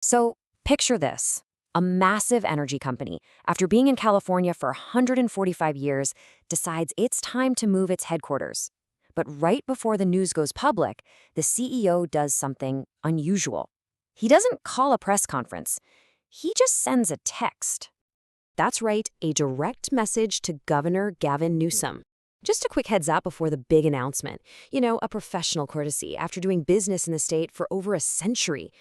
So picture this. A massive energy company, after being in California for 145 years, decides it's time to move its headquarters. But right before the news goes public, the CEO does something unusual. He doesn't call a press conference. He just sends a text. That's right, a direct message to Governor Gavin Newsom. Just a quick heads up before the big announcement. A professional courtesy after doing business in the state for over a century.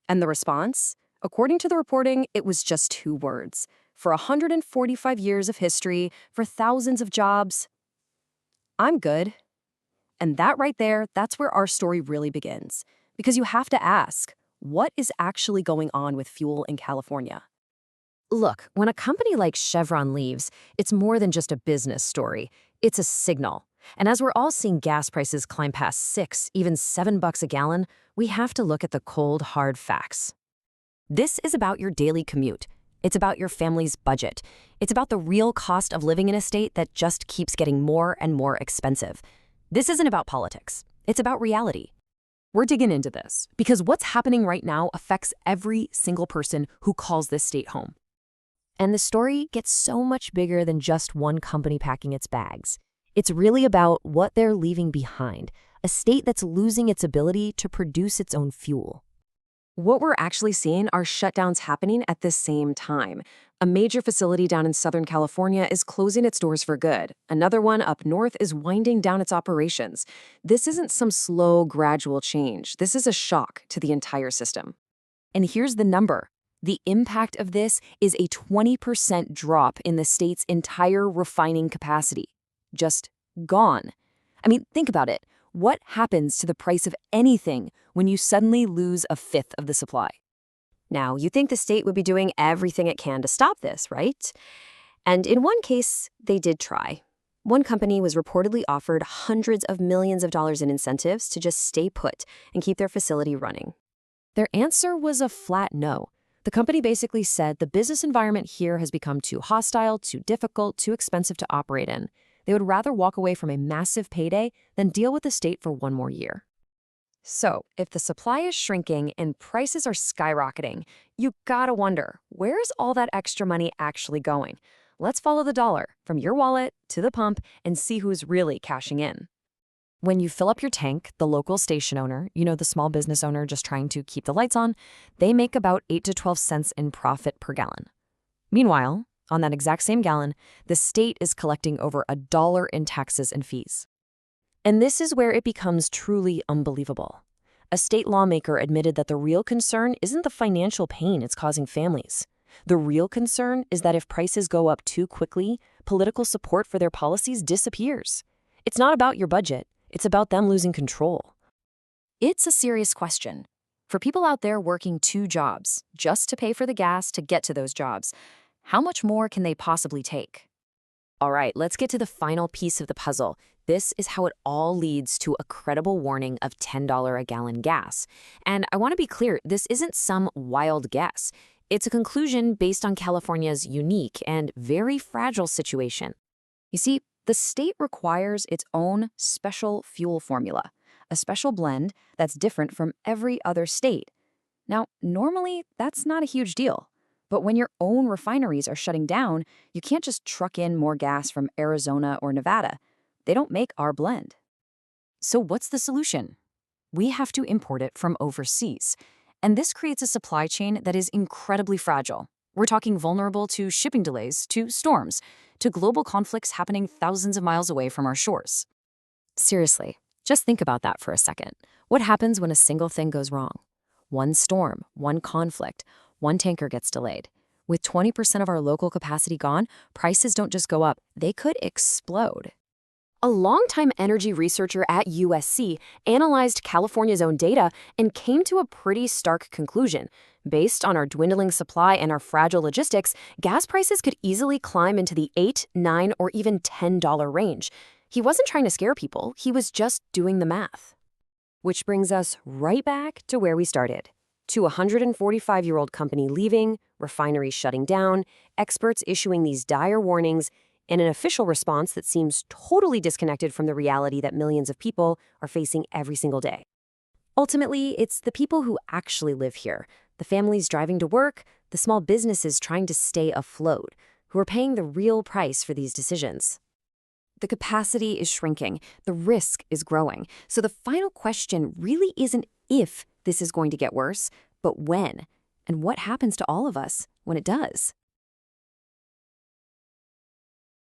And the response? According to the reporting, it was just 2 words. For 145 years of history, for thousands of jobs, I'm good. And that right there, that's where our story really begins. Because you have to ask, what is actually going on with fuel in California? Look, when a company like Chevron leaves, it's more than just a business story. It's a signal. And as we're all seeing gas prices climb past 6, even $7 a gallon, we have to look at the cold, hard facts. This is about your daily commute. It's about your family's budget. It's about the real cost of living in a state that just keeps getting more and more expensive. This isn't about politics. It's about reality. We're digging into this because what's happening right now affects every single person who calls this state home. And the story gets so much bigger than just one company packing its bags. It's really about what they're leaving behind, a state that's losing its ability to produce its own fuel. What we're actually seeing are shutdowns happening at the same time. A major facility down in Southern California is closing its doors for good. Another one up north is winding down its operations. This isn't some slow, gradual change. This is a shock to the entire system. And here's the number. The impact of this is a 20% drop in the state's entire refining capacity. Just gone. I mean, think about it. What happens to the price of anything when you suddenly lose a fifth of the supply? Now, you think the state would be doing everything it can to stop this, right? And in one case, they did try. One company was reportedly offered hundreds of millions of dollars in incentives to just stay put and keep their facility running. Their answer was a flat no. The company basically said the business environment here has become too hostile, too difficult, too expensive to operate in. They would rather walk away from a massive payday than deal with the state for one more year. So, if the supply is shrinking and prices are skyrocketing, you gotta wonder, where is all that extra money actually going? Let's follow the dollar from your wallet to the pump and see who's really cashing in. When you fill up your tank, the local station owner, the small business owner just trying to keep the lights on, they make about 8 to 12 cents in profit per gallon. Meanwhile, on that exact same gallon, the state is collecting over $1 in taxes and fees. And this is where it becomes truly unbelievable. A state lawmaker admitted that the real concern isn't the financial pain it's causing families. The real concern is that if prices go up too quickly, political support for their policies disappears. It's not about your budget. It's about them losing control. It's a serious question. For people out there working 2 jobs just to pay for the gas to get to those jobs, how much more can they possibly take? All right, let's get to the final piece of the puzzle. This is how it all leads to a credible warning of $10 a gallon gas. And I want to be clear, this isn't some wild guess. It's a conclusion based on California's unique and very fragile situation. You see, the state requires its own special fuel formula, a special blend that's different from every other state. Now, normally, that's not a huge deal. But when your own refineries are shutting down, you can't just truck in more gas from Arizona or Nevada. They don't make our blend. So what's the solution? We have to import it from overseas. And this creates a supply chain that is incredibly fragile. We're talking vulnerable to shipping delays, to storms, to global conflicts happening thousands of miles away from our shores. Seriously, just think about that for a second. What happens when a single thing goes wrong? One storm, one conflict, one tanker gets delayed. With 20% of our local capacity gone, prices don't just go up, they could explode. A longtime energy researcher at USC analyzed California's own data and came to a pretty stark conclusion. Based on our dwindling supply and our fragile logistics, gas prices could easily climb into the $8, $9, or even $10 range. He wasn't trying to scare people, he was just doing the math. Which brings us right back to where we started. To a 145-year-old company leaving, refineries shutting down, experts issuing these dire warnings, and an official response that seems totally disconnected from the reality that millions of people are facing every single day. Ultimately, it's the people who actually live here, The families driving to work, the small businesses trying to stay afloat, who are paying the real price for these decisions. The capacity is shrinking, the risk is growing. So the final question really isn't if this is going to get worse, but when, and what happens to all of us when it does.